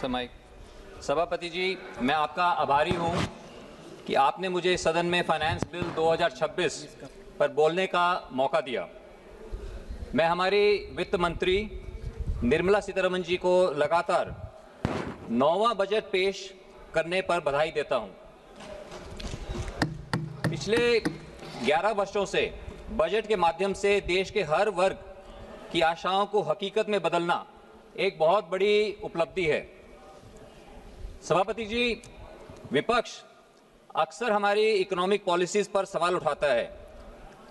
समय सभापति जी, मैं आपका आभारी हूं कि आपने मुझे सदन में फाइनेंस बिल 2026 पर बोलने का मौका दिया। मैं हमारी वित्त मंत्री निर्मला सीतारमण जी को लगातार 9वां बजट पेश करने पर बधाई देता हूं। पिछले 11 वर्षों से बजट के माध्यम से देश के हर वर्ग की आशाओं को हकीकत में बदलना एक बहुत बड़ी उपलब्धि है। सभापति जी, विपक्ष अक्सर हमारी इकोनॉमिक पॉलिसीज पर सवाल उठाता है,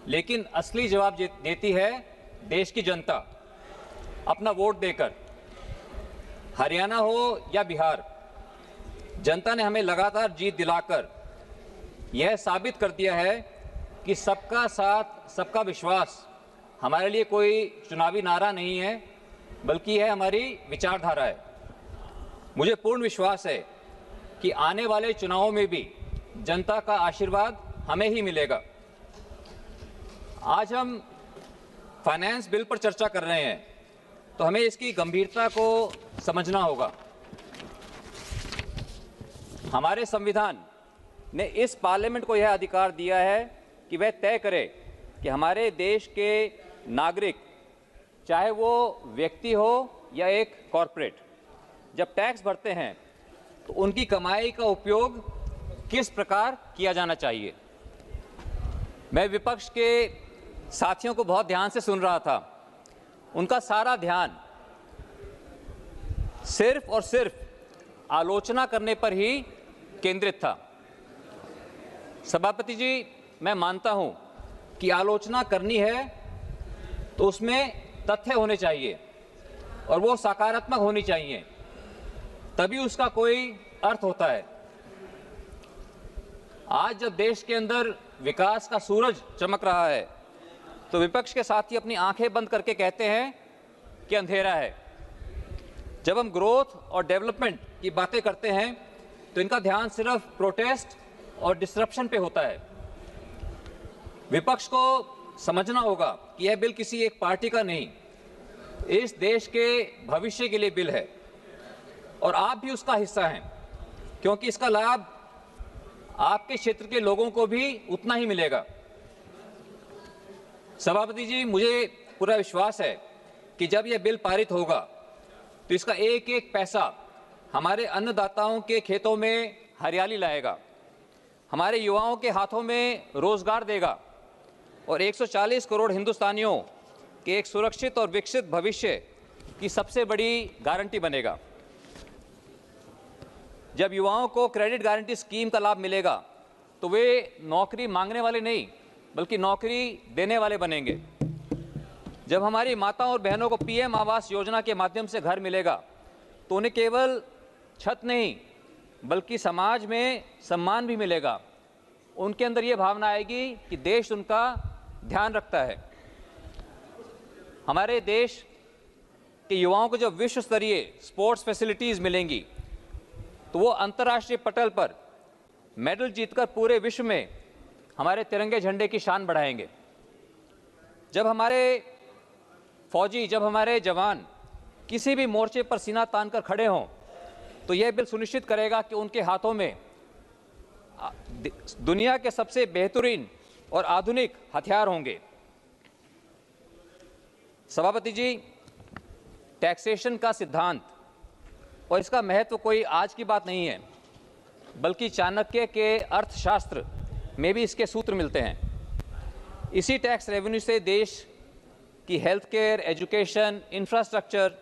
लेकिन असली जवाब देती है देश की जनता अपना वोट देकर। हरियाणा हो या बिहार, जनता ने हमें लगातार जीत दिलाकर यह साबित कर दिया है कि सबका साथ सबका विश्वास हमारे लिए कोई चुनावी नारा नहीं है, बल्कि यह हमारी विचारधारा है। मुझे पूर्ण विश्वास है कि आने वाले चुनावों में भी जनता का आशीर्वाद हमें ही मिलेगा। आज हम फाइनेंस बिल पर चर्चा कर रहे हैं, तो हमें इसकी गंभीरता को समझना होगा। हमारे संविधान ने इस पार्लियामेंट को यह अधिकार दिया है कि वह तय करे कि हमारे देश के नागरिक, चाहे वो व्यक्ति हो या एक कॉरपोरेट, जब टैक्स भरते हैं तो उनकी कमाई का उपयोग किस प्रकार किया जाना चाहिए। मैं विपक्ष के साथियों को बहुत ध्यान से सुन रहा था। उनका सारा ध्यान सिर्फ और सिर्फ आलोचना करने पर ही केंद्रित था। सभापति जी, मैं मानता हूं कि आलोचना करनी है तो उसमें तथ्य होने चाहिए और वो सकारात्मक होनी चाहिए, तभी उसका कोई अर्थ होता है। आज जब देश के अंदर विकास का सूरज चमक रहा है, तो विपक्ष के साथी अपनी आंखें बंद करके कहते हैं कि अंधेरा है। जब हम ग्रोथ और डेवलपमेंट की बातें करते हैं तो इनका ध्यान सिर्फ प्रोटेस्ट और डिसरप्शन पे होता है। विपक्ष को समझना होगा कि यह बिल किसी एक पार्टी का नहीं, इस देश के भविष्य के लिए बिल है और आप भी उसका हिस्सा हैं, क्योंकि इसका लाभ आपके क्षेत्र के लोगों को भी उतना ही मिलेगा। सभापति जी, मुझे पूरा विश्वास है कि जब यह बिल पारित होगा तो इसका एक एक पैसा हमारे अन्नदाताओं के खेतों में हरियाली लाएगा, हमारे युवाओं के हाथों में रोजगार देगा और 140 करोड़ हिंदुस्तानियों के एक सुरक्षित और विकसित भविष्य की सबसे बड़ी गारंटी बनेगा। जब युवाओं को क्रेडिट गारंटी स्कीम का लाभ मिलेगा तो वे नौकरी मांगने वाले नहीं, बल्कि नौकरी देने वाले बनेंगे। जब हमारी माताओं और बहनों को पीएम आवास योजना के माध्यम से घर मिलेगा तो उन्हें केवल छत नहीं, बल्कि समाज में सम्मान भी मिलेगा। उनके अंदर ये भावना आएगी कि देश उनका ध्यान रखता है। हमारे देश के युवाओं को जब विश्व स्तरीय स्पोर्ट्स फैसिलिटीज मिलेंगी तो वो अंतर्राष्ट्रीय पटल पर मेडल जीतकर पूरे विश्व में हमारे तिरंगे झंडे की शान बढ़ाएंगे। जब हमारे फौजी, जब हमारे जवान किसी भी मोर्चे पर सीना तानकर खड़े हों तो यह बिल सुनिश्चित करेगा कि उनके हाथों में दुनिया के सबसे बेहतरीन और आधुनिक हथियार होंगे। सभापति जी, टैक्सेशन का सिद्धांत और इसका महत्व कोई आज की बात नहीं है, बल्कि चाणक्य के अर्थशास्त्र में भी इसके सूत्र मिलते हैं। इसी टैक्स रेवेन्यू से देश की health care, education, infrastructure,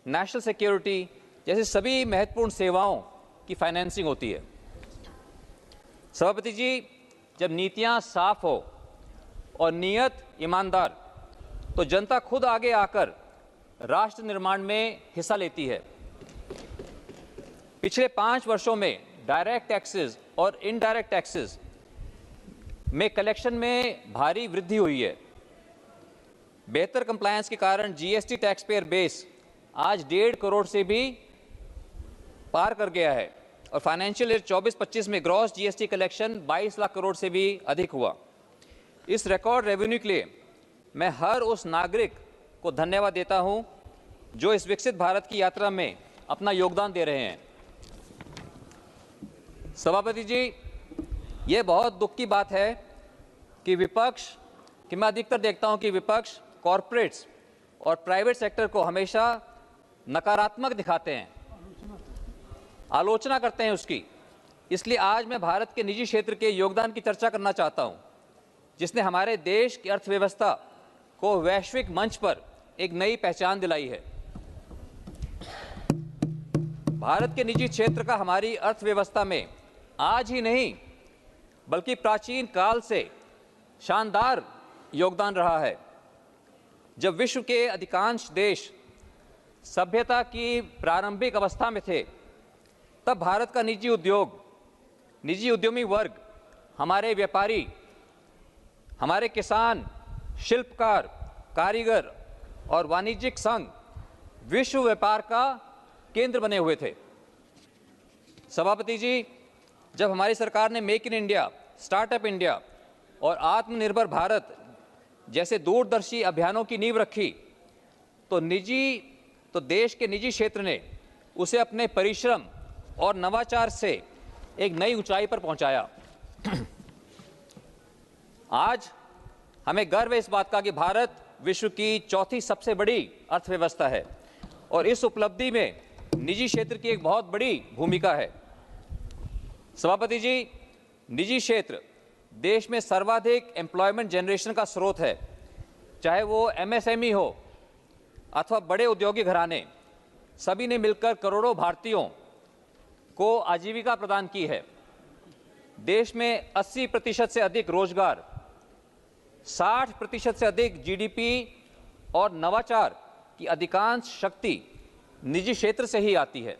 national security जैसे सभी महत्वपूर्ण सेवाओं की फाइनेंसिंग होती है। सभापति जी, जब नीतियां साफ हो और नीयत ईमानदार, तो जनता खुद आगे आकर राष्ट्र निर्माण में हिस्सा लेती है। पिछले 5 वर्षों में डायरेक्ट टैक्सेस और इनडायरेक्ट टैक्सेस में कलेक्शन में भारी वृद्धि हुई है। बेहतर कंप्लायंस के कारण जीएसटी टैक्स पेयर बेस आज 1.5 करोड़ से भी पार कर गया है और फाइनेंशियल ईयर 24-25 में gross GST collection 22 lakh crore से भी अधिक हुआ। इस रिकॉर्ड रेवेन्यू के लिए मैं हर उस नागरिक को धन्यवाद देता हूं जो इस विकसित भारत की यात्रा में अपना योगदान दे रहे हैं। सभापति जी, ये बहुत दुख की बात है कि मैं अधिकतर देखता हूं कि विपक्ष कॉरपोरेट्स और प्राइवेट सेक्टर को हमेशा नकारात्मक दिखाते हैं, आलोचना करते हैं उसकी। इसलिए आज मैं भारत के निजी क्षेत्र के योगदान की चर्चा करना चाहता हूं, जिसने हमारे देश की अर्थव्यवस्था को वैश्विक मंच पर एक नई पहचान दिलाई है। भारत के निजी क्षेत्र का हमारी अर्थव्यवस्था में आज ही नहीं बल्कि प्राचीन काल से शानदार योगदान रहा है। जब विश्व के अधिकांश देश सभ्यता की प्रारंभिक अवस्था में थे, तब भारत का निजी उद्यमी वर्ग, हमारे व्यापारी, हमारे किसान, शिल्पकार, कारीगर और वाणिज्यिक संघ विश्व व्यापार का केंद्र बने हुए थे। सभापति जी, जब हमारी सरकार ने make in India, startup India और आत्मनिर्भर भारत जैसे दूरदर्शी अभियानों की नींव रखी, तो देश के निजी क्षेत्र ने उसे अपने परिश्रम और नवाचार से एक नई ऊंचाई पर पहुंचाया। आज हमें गर्व है इस बात का कि भारत विश्व की चौथी सबसे बड़ी अर्थव्यवस्था है और इस उपलब्धि में निजी क्षेत्र की एक बहुत बड़ी भूमिका है। सभापति जी, निजी क्षेत्र देश में सर्वाधिक एम्प्लॉयमेंट जनरेशन का स्रोत है, चाहे वो एमएसएमई हो अथवा बड़े औद्योगिक घराने, सभी ने मिलकर करोड़ों भारतीयों को आजीविका प्रदान की है। देश में 80% से अधिक रोजगार, 60% से अधिक जीडीपी और नवाचार की अधिकांश शक्ति निजी क्षेत्र से ही आती है।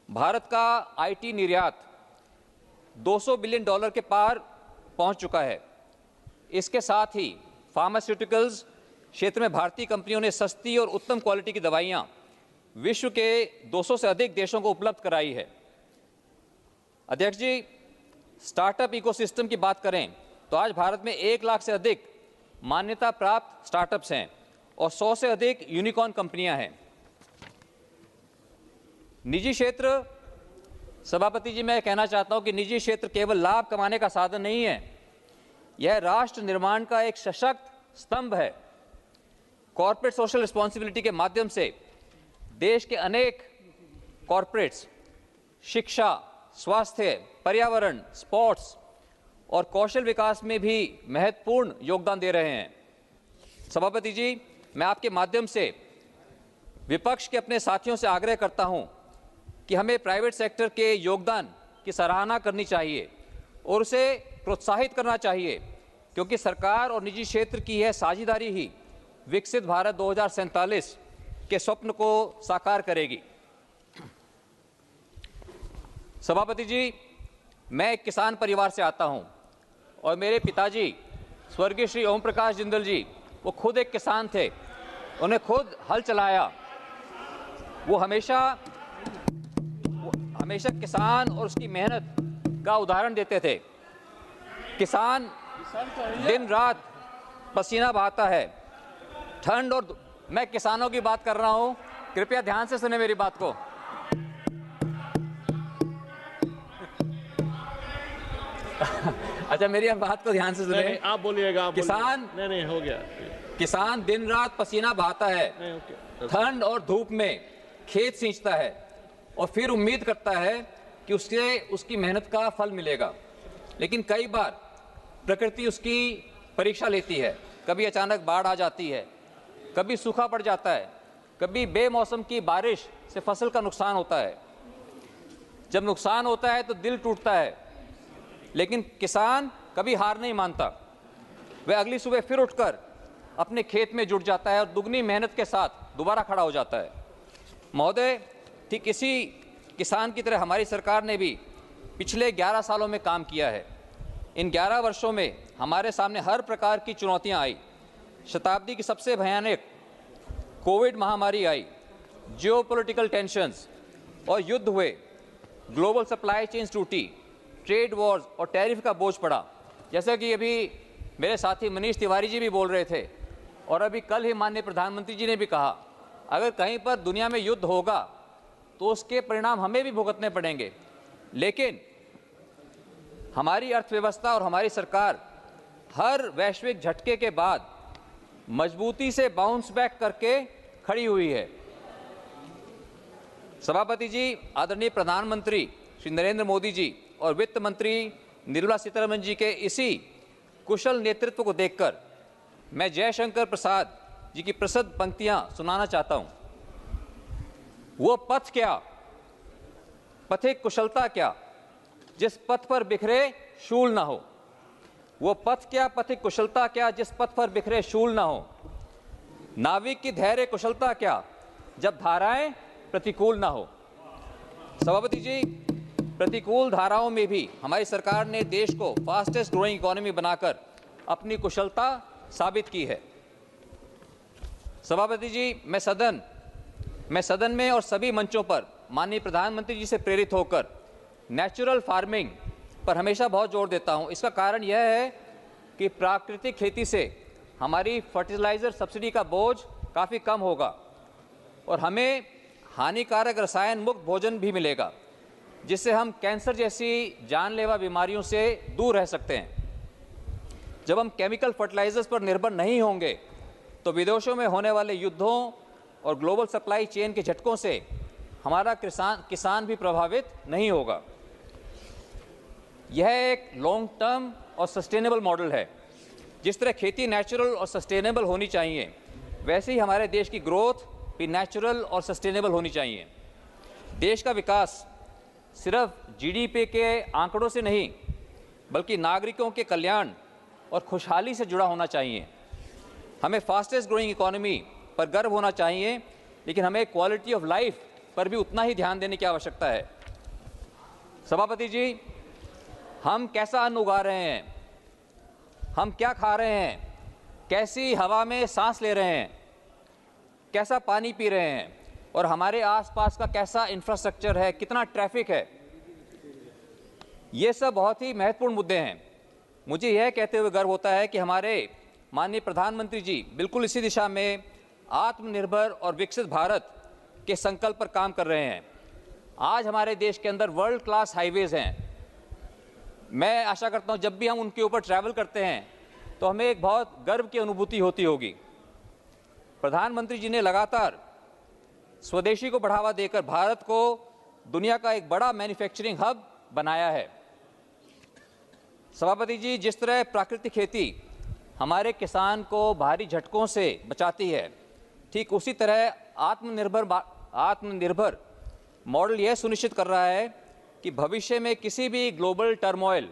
भारत का आईटी निर्यात $200 बिलियन के पार पहुंच चुका है। इसके साथ ही फार्मास्यूटिकल्स क्षेत्र में भारतीय कंपनियों ने सस्ती और उत्तम क्वालिटी की दवाइयां विश्व के 200 से अधिक देशों को उपलब्ध कराई है। अध्यक्ष जी, स्टार्टअप इकोसिस्टम की बात करें तो आज भारत में 1 लाख से अधिक मान्यता प्राप्त स्टार्टअप्स हैं और 100 से अधिक यूनिकॉर्न कंपनियां हैं। निजी क्षेत्र, सभापति जी, मैं कहना चाहता हूं कि निजी क्षेत्र केवल लाभ कमाने का साधन नहीं है, यह राष्ट्र निर्माण का एक सशक्त स्तंभ है। कॉर्पोरेट सोशल रिस्पॉन्सिबिलिटी के माध्यम से देश के अनेक कॉर्पोरेट्स शिक्षा, स्वास्थ्य, पर्यावरण, स्पोर्ट्स और कौशल विकास में भी महत्वपूर्ण योगदान दे रहे हैं। सभापति जी, मैं आपके माध्यम से विपक्ष के अपने साथियों से आग्रह करता हूं कि हमें प्राइवेट सेक्टर के योगदान की सराहना करनी चाहिए और उसे प्रोत्साहित करना चाहिए, क्योंकि सरकार और निजी क्षेत्र की यह साझेदारी ही विकसित भारत 2047 के स्वप्न को साकार करेगी। सभापति जी, मैं एक किसान परिवार से आता हूं और मेरे पिताजी स्वर्गीय श्री ओम प्रकाश जिंदल जी, वो खुद एक किसान थे, उन्हें खुद हल चलाया। वो हमेशा किसान और उसकी मेहनत का उदाहरण देते थे। किसान दिन रात पसीना बहाता है, ठंड और मैं किसानों की बात कर रहा हूं, कृपया ध्यान से सुने मेरी बात को। अच्छा, मेरी बात को ध्यान से सुने। आप बोलिएगा। किसान नहीं हो गया। किसान दिन रात पसीना बहाता है, ठंड और धूप में खेत सींचता है और फिर उम्मीद करता है कि उसकी मेहनत का फल मिलेगा। लेकिन कई बार प्रकृति उसकी परीक्षा लेती है। कभी अचानक बाढ़ आ जाती है, कभी सूखा पड़ जाता है, कभी बेमौसम की बारिश से फसल का नुकसान होता है। जब नुकसान होता है तो दिल टूटता है, लेकिन किसान कभी हार नहीं मानता। वह अगली सुबह फिर उठकर अपने खेत में जुट जाता है और दुगनी मेहनत के साथ दोबारा खड़ा हो जाता है। महोदय, ठीक इसी किसान की तरह हमारी सरकार ने भी पिछले 11 सालों में काम किया है। इन 11 वर्षों में हमारे सामने हर प्रकार की चुनौतियां आई। शताब्दी की सबसे भयानक कोविड महामारी आई, जियोपॉलिटिकल टेंशन्स और युद्ध हुए, ग्लोबल सप्लाई चेन्स टूटी, ट्रेड वॉर्स और टैरिफ का बोझ पड़ा। जैसा कि अभी मेरे साथी मनीष तिवारी जी भी बोल रहे थे और अभी कल ही माननीय प्रधानमंत्री जी ने भी कहा, अगर कहीं पर दुनिया में युद्ध होगा तो उसके परिणाम हमें भी भुगतने पड़ेंगे। लेकिन हमारी अर्थव्यवस्था और हमारी सरकार हर वैश्विक झटके के बाद मजबूती से बाउंस बैक करके खड़ी हुई है। सभापति जी, आदरणीय प्रधानमंत्री श्री नरेंद्र मोदी जी और वित्त मंत्री निर्मला सीतारमण जी के इसी कुशल नेतृत्व को देखकर मैं जयशंकर प्रसाद जी की प्रसिद्ध पंक्तियां सुनाना चाहता हूं। वो पथ क्या, पथिक कुशलता क्या, जिस पथ पर बिखरे शूल ना हो। वो पथ क्या, पथिक कुशलता क्या, जिस पथ पर बिखरे शूल ना हो। नाविक की धैर्य कुशलता क्या, जब धाराएं प्रतिकूल ना हो। सभापति जी, प्रतिकूल धाराओं में भी हमारी सरकार ने देश को फास्टेस्ट ग्रोइंग इकोनॉमी बनाकर अपनी कुशलता साबित की है। सभापति जी, मैं सदन में और सभी मंचों पर माननीय प्रधानमंत्री जी से प्रेरित होकर नेचुरल फार्मिंग पर हमेशा बहुत जोर देता हूं। इसका कारण यह है कि प्राकृतिक खेती से हमारी फर्टिलाइज़र सब्सिडी का बोझ काफ़ी कम होगा और हमें हानिकारक रसायन मुक्त भोजन भी मिलेगा, जिससे हम कैंसर जैसी जानलेवा बीमारियों से दूर रह सकते हैं। जब हम केमिकल फर्टिलाइजर्स पर निर्भर नहीं होंगे तो विदेशों में होने वाले युद्धों और ग्लोबल सप्लाई चेन के झटकों से हमारा किसान भी प्रभावित नहीं होगा। यह एक लॉन्ग टर्म और सस्टेनेबल मॉडल है। जिस तरह खेती नेचुरल और सस्टेनेबल होनी चाहिए, वैसे ही हमारे देश की ग्रोथ भी नेचुरल और सस्टेनेबल होनी चाहिए। देश का विकास सिर्फ जीडीपी के आंकड़ों से नहीं, बल्कि नागरिकों के कल्याण और खुशहाली से जुड़ा होना चाहिए। हमें फास्टेस्ट ग्रोइंग इकोनॉमी पर गर्व होना चाहिए, लेकिन हमें क्वालिटी ऑफ लाइफ पर भी उतना ही ध्यान देने की आवश्यकता है। सभापति जी, हम कैसा अन्न उगा रहे हैं, हम क्या खा रहे हैं, कैसी हवा में सांस ले रहे हैं, कैसा पानी पी रहे हैं और हमारे आसपास का कैसा इंफ्रास्ट्रक्चर है, कितना ट्रैफिक है, ये सब बहुत ही महत्वपूर्ण मुद्दे हैं। मुझे यह कहते हुए गर्व होता है कि हमारे माननीय प्रधानमंत्री जी बिल्कुल इसी दिशा में आत्मनिर्भर और विकसित भारत के संकल्प पर काम कर रहे हैं। आज हमारे देश के अंदर वर्ल्ड क्लास हाईवेज हैं। मैं आशा करता हूं जब भी हम उनके ऊपर ट्रैवल करते हैं तो हमें एक बहुत गर्व की अनुभूति होती होगी। प्रधानमंत्री जी ने लगातार स्वदेशी को बढ़ावा देकर भारत को दुनिया का एक बड़ा मैन्युफैक्चरिंग हब बनाया है। सभापति जी, जिस तरह प्राकृतिक खेती हमारे किसान को भारी झटकों से बचाती है, ठीक उसी तरह आत्मनिर्भर मॉडल यह सुनिश्चित कर रहा है कि भविष्य में किसी भी ग्लोबल टर्मोइल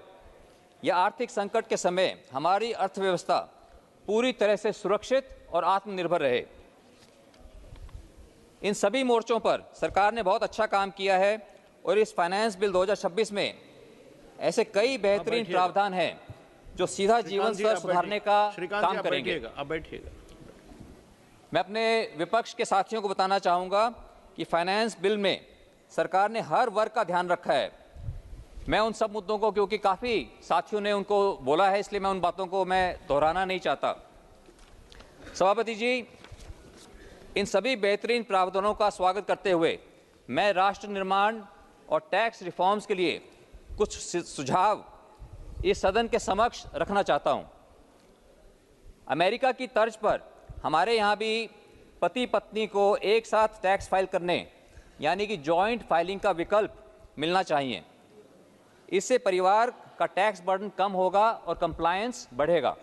या आर्थिक संकट के समय हमारी अर्थव्यवस्था पूरी तरह से सुरक्षित और आत्मनिर्भर रहे। इन सभी मोर्चों पर सरकार ने बहुत अच्छा काम किया है और इस फाइनेंस बिल 2026 में ऐसे कई बेहतरीन प्रावधान हैं जो सीधा जीवन स्तर सुधारने का काम करेंगे। अब बैठिएगा। मैं अपने विपक्ष के साथियों को बताना चाहूँगा कि फाइनेंस बिल में सरकार ने हर वर्ग का ध्यान रखा है। मैं उन सब मुद्दों को, क्योंकि काफ़ी साथियों ने उनको बोला है, इसलिए मैं उन बातों को मैं दोहराना नहीं चाहता। सभापति जी, इन सभी बेहतरीन प्रावधानों का स्वागत करते हुए मैं राष्ट्र निर्माण और टैक्स रिफॉर्म्स के लिए कुछ सुझाव इस सदन के समक्ष रखना चाहता हूं। अमेरिका की तर्ज पर हमारे यहाँ भी पति पत्नी को एक साथ टैक्स फाइल करने यानी कि जॉइंट फाइलिंग का विकल्प मिलना चाहिए। इससे परिवार का टैक्स बर्डन कम होगा और कंप्लायंस बढ़ेगा।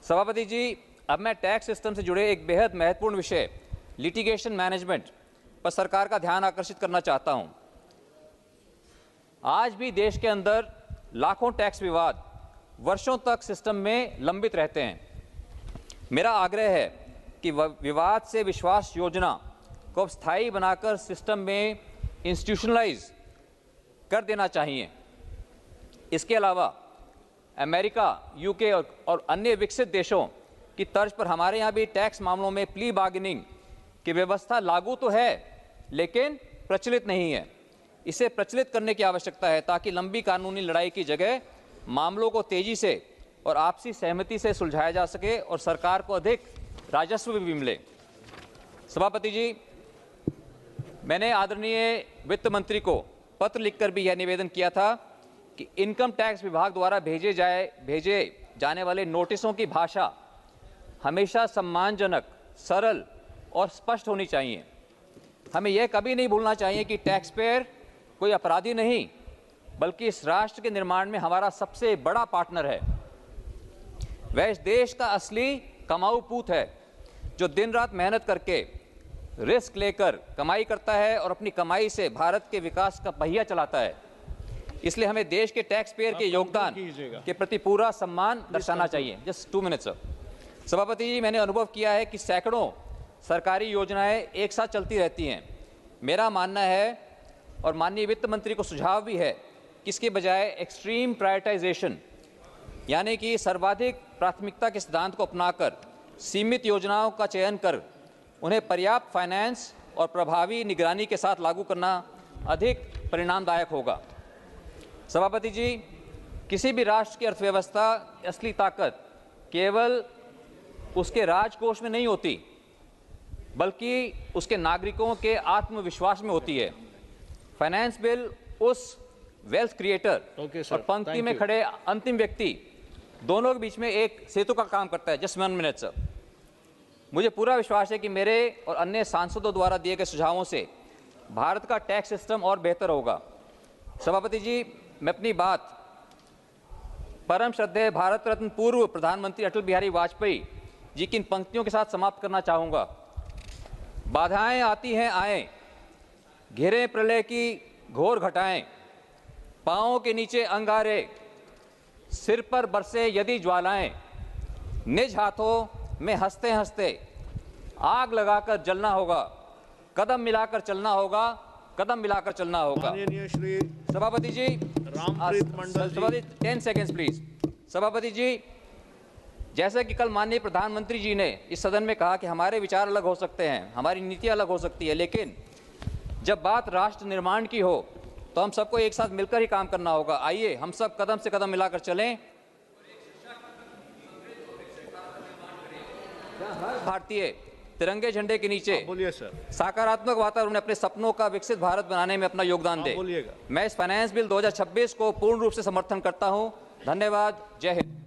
सभापति जी, अब मैं टैक्स सिस्टम से जुड़े एक बेहद महत्वपूर्ण विषय लिटिगेशन मैनेजमेंट पर सरकार का ध्यान आकर्षित करना चाहता हूं। आज भी देश के अंदर लाखों टैक्स विवाद वर्षों तक सिस्टम में लंबित रहते हैं। मेरा आग्रह है कि विवाद से विश्वास योजना को स्थायी बनाकर सिस्टम में इंस्टीट्यूशनलाइज कर देना चाहिए। इसके अलावा अमेरिका, यूके और अन्य विकसित देशों की तर्ज पर हमारे यहाँ भी टैक्स मामलों में प्ली बार्गेनिंग की व्यवस्था लागू तो है, लेकिन प्रचलित नहीं है। इसे प्रचलित करने की आवश्यकता है ताकि लंबी कानूनी लड़ाई की जगह मामलों को तेजी से और आपसी सहमति से सुलझाया जा सके और सरकार को अधिक राजस्व भी मिले। सभापति जी, मैंने आदरणीय वित्त मंत्री को पत्र लिखकर भी यह निवेदन किया था कि इनकम टैक्स विभाग द्वारा भेजे जाने वाले नोटिसों की भाषा हमेशा सम्मानजनक, सरल और स्पष्ट होनी चाहिए। हमें यह कभी नहीं भूलना चाहिए कि टैक्स पेयर कोई अपराधी नहीं, बल्कि इस राष्ट्र के निर्माण में हमारा सबसे बड़ा पार्टनर है। वह इस देश का असली कमाऊ पूत है, जो दिन रात मेहनत करके, रिस्क लेकर कमाई करता है और अपनी कमाई से भारत के विकास का पहिया चलाता है। इसलिए हमें देश के टैक्स पेयर के योगदान के प्रति पूरा सम्मान दर्शाना चाहिए। Just 2 minutes sir. सभापति जी, मैंने अनुभव किया है कि सैकड़ों सरकारी योजनाएं एक साथ चलती रहती हैं। मेरा मानना है और माननीय वित्त मंत्री को सुझाव भी है कि इसके बजाय एक्सट्रीम प्रायोरिटाइजेशन, यानी कि सर्वाधिक प्राथमिकता के सिद्धांत को अपनाकर सीमित योजनाओं का चयन कर उन्हें पर्याप्त फाइनेंस और प्रभावी निगरानी के साथ लागू करना अधिक परिणामदायक होगा। सभापति जी, किसी भी राष्ट्र की अर्थव्यवस्था असली ताकत केवल उसके राजकोष में नहीं होती, बल्कि उसके नागरिकों के आत्मविश्वास में होती है। फाइनेंस बिल उस वेल्थ क्रिएटर और पंक्ति में खड़े अंतिम व्यक्ति दोनों के बीच में एक सेतु का काम करता है। Just 1 minute sir. मुझे पूरा विश्वास है कि मेरे और अन्य सांसदों द्वारा दिए गए सुझावों से भारत का टैक्स सिस्टम और बेहतर होगा। सभापति जी, मैं अपनी बात परम श्रद्धेय भारत रत्न पूर्व प्रधानमंत्री अटल बिहारी वाजपेयी जी की इन पंक्तियों के साथ समाप्त करना चाहूँगा। बाधाएं आती हैं आए, घिरे प्रलय की घोर घटाएं, पाँवों के नीचे अंगारे, सिर पर बरसे यदि ज्वालाएं, निज हाथों में हंसते हंसते आग लगाकर जलना होगा, कदम मिलाकर चलना होगा, कदम मिलाकर चलना होगा। श्री सभापति जी, रामप्रीत मंडल जी। 10 सेकेंड्स प्लीज। सभापति जी, जैसे कि कल माननीय प्रधानमंत्री जी ने इस सदन में कहा कि हमारे विचार अलग हो सकते हैं, हमारी नीति अलग हो सकती है, लेकिन जब बात राष्ट्र निर्माण की हो तो हम सबको एक साथ मिलकर ही काम करना होगा। आइए हम सब कदम से कदम मिलाकर चलें। हर भारतीय तिरंगे झंडे के नीचे बोलिए सर। सकारात्मक वातावरण में अपने सपनों का विकसित भारत बनाने में अपना योगदान दे। बोलिएगा। मैं इस फाइनेंस बिल 2026 को पूर्ण रूप से समर्थन करता हूं। धन्यवाद। जय हिंद।